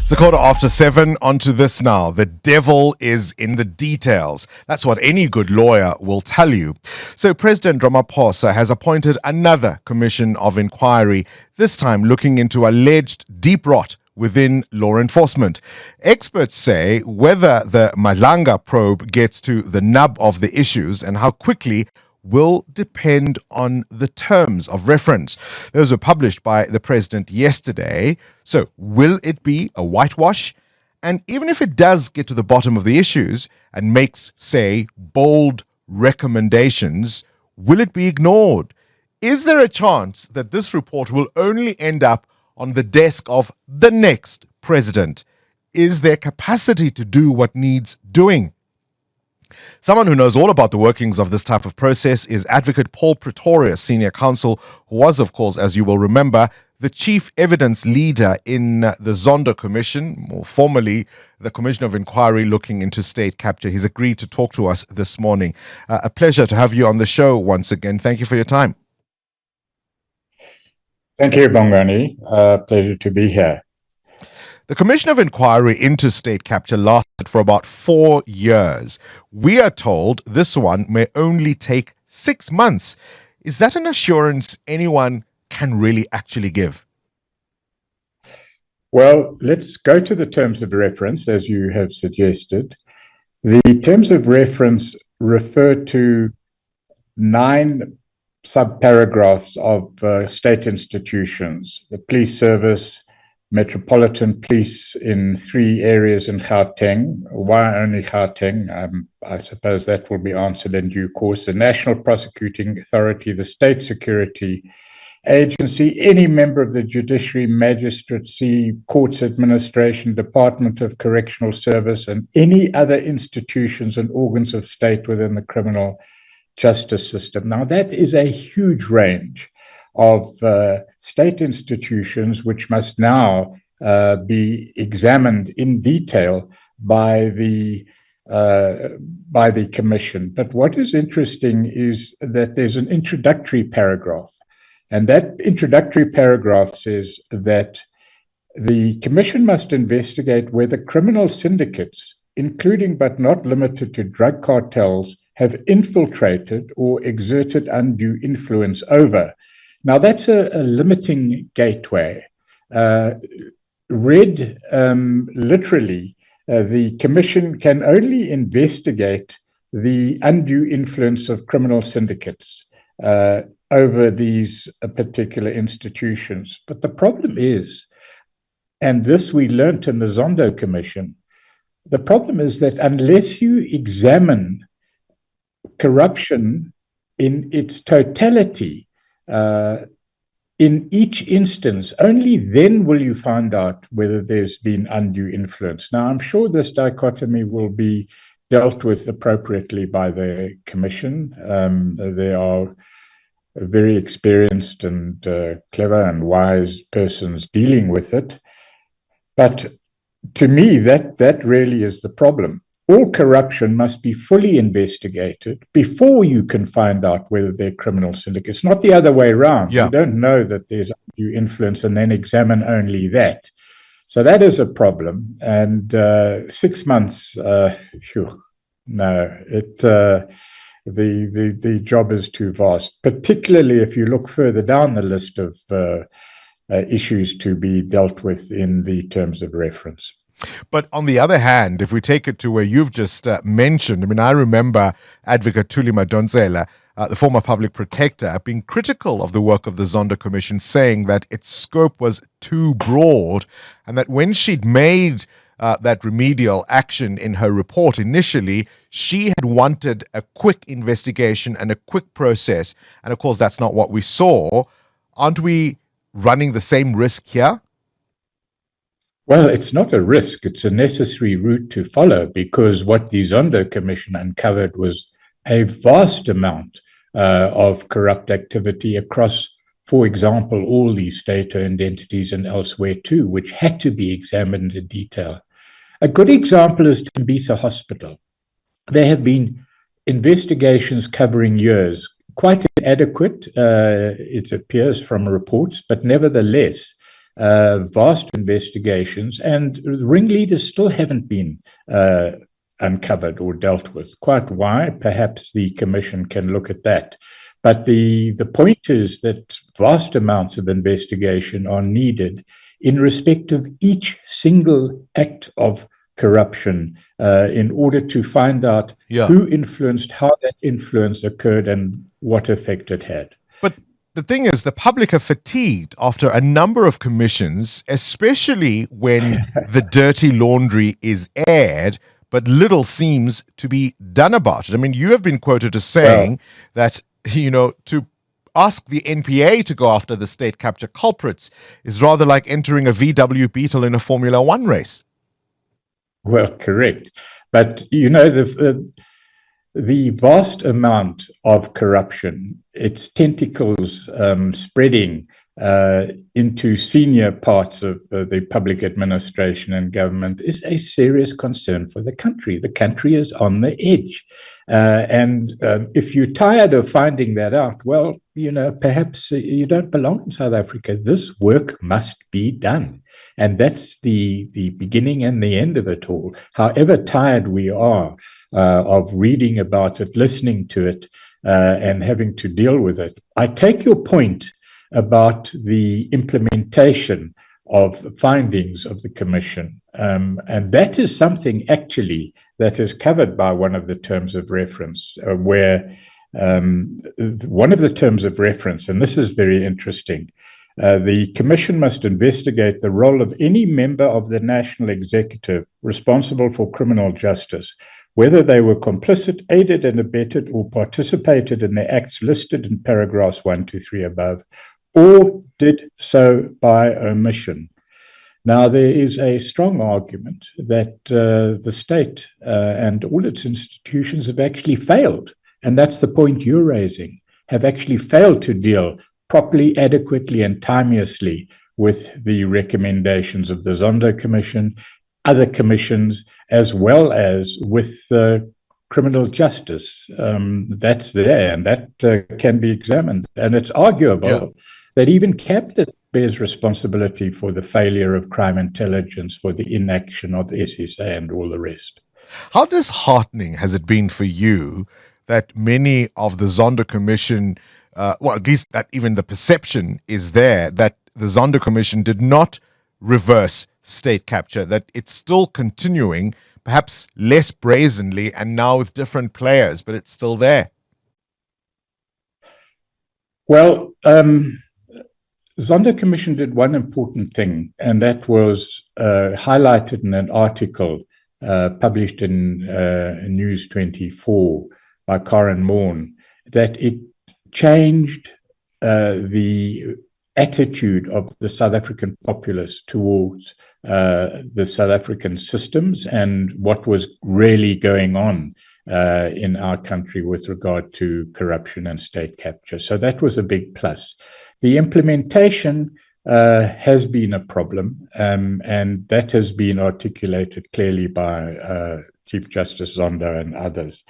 It's 7:15. On to this now. The devil is in the details. That's what any good lawyer will tell you. So President Ramaphosa has appointed another commission of inquiry, this time looking into alleged deep rot within law enforcement. Experts say whether the Madlanga probe gets to the nub of the issues and how quickly will depend on the terms of reference. Those were published by the president yesterday. So will it be a whitewash? And even if it does get to the bottom of the issues and makes, say, bold recommendations, will it be ignored? Is there a chance that this report will only end up on the desk of the next president? Is there capacity to do what needs doing? Someone who knows all about the workings of this type of process is Advocate Paul Pretorius, Senior Counsel, who was, of course, as you will remember, the chief evidence leader in the Zondo Commission, more formally, the Commission of Inquiry looking into state capture. He's agreed to talk to us this morning. A pleasure to have you on the show once again. Thank you for your time. Thank you, Bongani. Pleasure to be here. The Commission of Inquiry into state capture lasted for about 4 years. We are told this one may only take 6 months. Is that an assurance anyone can really actually give? Well, let's go to the terms of reference, as you have suggested. The terms of reference refer to 9 subparagraphs of state institutions: the police service, Metropolitan Police in 3 areas in Gauteng. Why only Gauteng? I suppose that will be answered in due course. The National Prosecuting Authority, the State Security Agency, any member of the Judiciary, Magistracy, Courts Administration, Department of Correctional Service, and any other institutions and organs of state within the criminal justice system. Now, that is a huge range of state institutions which must now be examined in detail by the commission. But what is interesting is that there's an introductory paragraph, and that introductory paragraph says that the commission must investigate whether criminal syndicates, including but not limited to drug cartels, have infiltrated or exerted undue influence over. Now, that's a limiting gateway. Read literally, the commission can only investigate the undue influence of criminal syndicates over these particular institutions. But the problem is, and this we learnt in the Zondo Commission, the problem is that unless you examine corruption in its totality, in each instance, only then will you find out whether there's been undue influence. Now, I'm sure this dichotomy will be dealt with appropriately by the Commission. They are very experienced and clever and wise persons dealing with it. But to me, that really is the problem. All corruption must be fully investigated before you can find out whether they're criminal syndicates, not the other way around. Yeah. You don't know that there's undue influence and then examine only that. So that is a problem. And 6 months, the job is too vast, particularly if you look further down the list of issues to be dealt with in the terms of reference. But on the other hand, if we take it to where you've just mentioned, I mean, I remember Advocate Thuli Madonsela, the former public protector, being critical of the work of the Zondo Commission, saying that its scope was too broad and that when she'd made that remedial action in her report initially, she had wanted a quick investigation and a quick process. And of course, that's not what we saw. Aren't we running the same risk here? Well, it's not a risk. It's a necessary route to follow, because what the Zondo Commission uncovered was a vast amount of corrupt activity across, for example, all these state-owned entities and elsewhere too, which had to be examined in detail. A good example is Tembisa Hospital. There have been investigations covering years, quite inadequate, it appears from reports, but nevertheless, vast investigations, and ringleaders still haven't been uncovered or dealt with. Quite why? Perhaps the Commission can look at that. But the point is that vast amounts of investigation are needed in respect of each single act of corruption in order to find out who influenced, how that influence occurred, and what effect it had. But the thing is, the public are fatigued after a number of commissions, especially when the dirty laundry is aired, but little seems to be done about it. I mean, you have been quoted as saying that, you know, to ask the NPA to go after the state capture culprits is rather like entering a VW Beetle in a Formula One race. Well, correct. But, you know, the vast amount of corruption, its tentacles spreading into senior parts of the public administration and government is a serious concern for the country. The country is on the edge. And if you're tired of finding that out, well, you know, perhaps you don't belong in South Africa. This work must be done. And that's the beginning and the end of it all. However tired we are of reading about it, listening to it, and having to deal with it. I take your point about the implementation of findings of the Commission. And that is something actually that is covered by one of the terms of reference, where one of the terms of reference, and this is very interesting, the Commission must investigate the role of any member of the National Executive responsible for criminal justice, whether they were complicit, aided and abetted, or participated in the acts listed in paragraphs 1 to 3 above, or did so by omission. Now, there is a strong argument that the state and all its institutions have actually failed, and that's the point you're raising, have actually failed to deal properly, adequately, and timeously with the recommendations of the Zondo Commission, other commissions, as well as with criminal justice. That's there, and that can be examined. And it's arguable that even Cabinet bears responsibility for the failure of crime intelligence, for the inaction of the SSA and all the rest. How disheartening has it been for you that many of the Zondo Commission, well, at least that even the perception is there, that the Zondo Commission did not reverse state capture, that it's still continuing, perhaps less brazenly, and now with different players, but it's still there? Well, Zondo Commission did one important thing, and that was highlighted in an article published in News 24 by Karen Morn, that it changed the attitude of the South African populace towards the South African systems and what was really going on in our country with regard to corruption and state capture. So that was a big plus. The implementation has been a problem, and that has been articulated clearly by Chief Justice Zondo and others.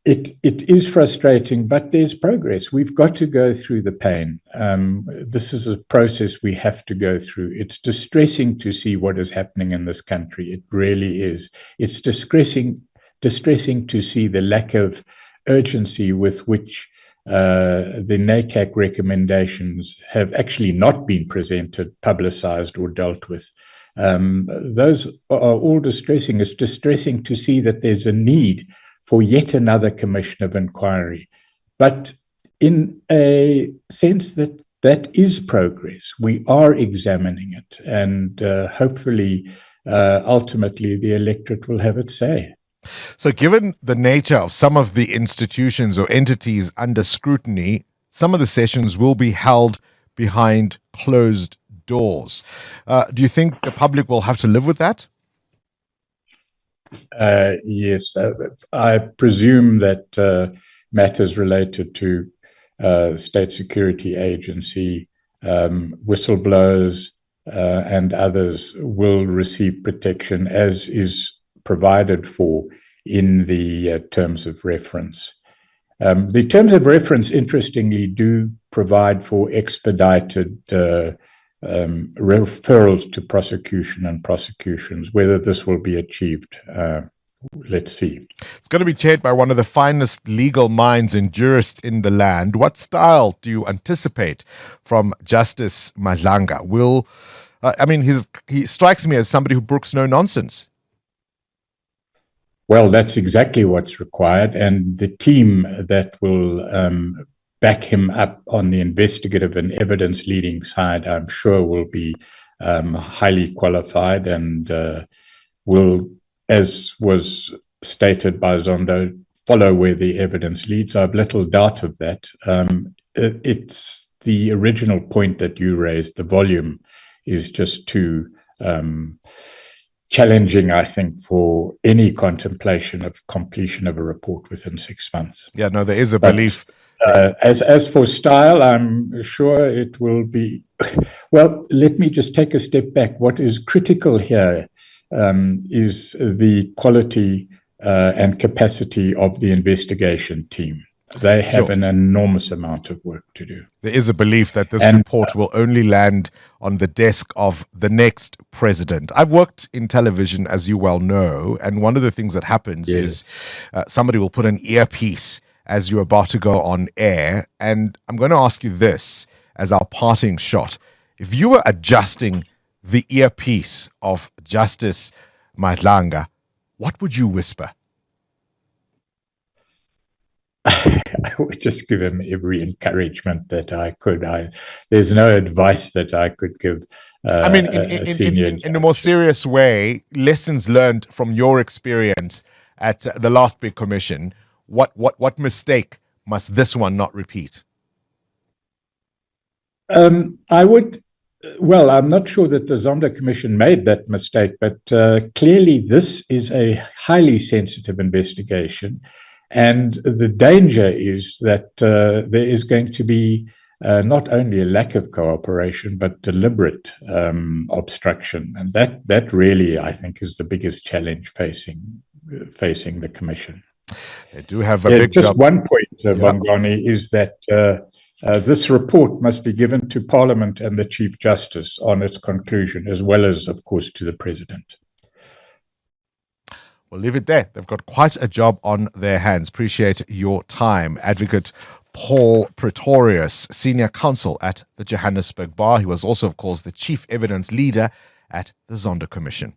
It is frustrating, but there's progress. We've got to go through the pain. This is a process we have to go through. It's distressing to see what is happening in this country. It really is. It's distressing to see the lack of urgency with which the NACAC recommendations have actually not been presented, publicized, or dealt with. Those are all distressing. It's distressing to see that there's a need for yet another commission of inquiry. But in a sense that is progress. We are examining it, and hopefully, ultimately, the electorate will have its say. So given the nature of some of the institutions or entities under scrutiny, some of the sessions will be held behind closed doors. Do you think the public will have to live with that? Yes. I presume that matters related to State Security Agency, whistleblowers, and others will receive protection as is provided for in the terms of reference. The terms of reference, interestingly, do provide for expedited referrals to prosecution and prosecutions. Whether this will be achieved, let's see. It's going to be chaired by one of the finest legal minds and jurists in the land. What style do you anticipate from Justice Madlanga? He strikes me as somebody who brooks no nonsense. Well, that's exactly what's required, and the team that will back him up on the investigative and evidence leading side, I'm sure, will be highly qualified and will, as was stated by Zondo, follow where the evidence leads. I have little doubt of that. It's the original point that you raised. The volume is just too challenging, I think, for any contemplation of completion of a report within 6 months. Yeah, no, there is a belief. As for style, I'm sure it will be. Well, let me just take a step back. What is critical here is the quality and capacity of the investigation team. They have an enormous amount of work to do. There is a belief that this report will only land on the desk of the next president. I've worked in television, as you well know, and one of the things that happens is somebody will put an earpiece as you're about to go on air. And I'm going to ask you this as our parting shot. If you were adjusting the earpiece of Justice Madlanga, what would you whisper? I would just give him every encouragement that I could. There's no advice that I could give. In a more serious way, lessons learned from your experience at the last big commission. What mistake must this one not repeat? I would. Well, I'm not sure that the Zondo Commission made that mistake, but clearly this is a highly sensitive investigation. And the danger is that there is going to be not only a lack of cooperation, but deliberate obstruction. And that really, I think, is the biggest challenge facing the Commission. They do have a big just job. One point, Bongani, is that this report must be given to Parliament and the Chief Justice on its conclusion, as well as, of course, to the President. We'll leave it there. They've got quite a job on their hands. Appreciate your time. Advocate Paul Pretorius, Senior Counsel at the Johannesburg Bar. He was also, of course, the Chief Evidence Leader at the Zondo Commission.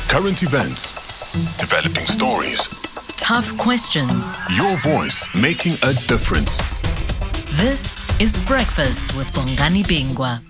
Current events, developing stories, tough questions, your voice making a difference. This is Breakfast with Bongani Bingwa.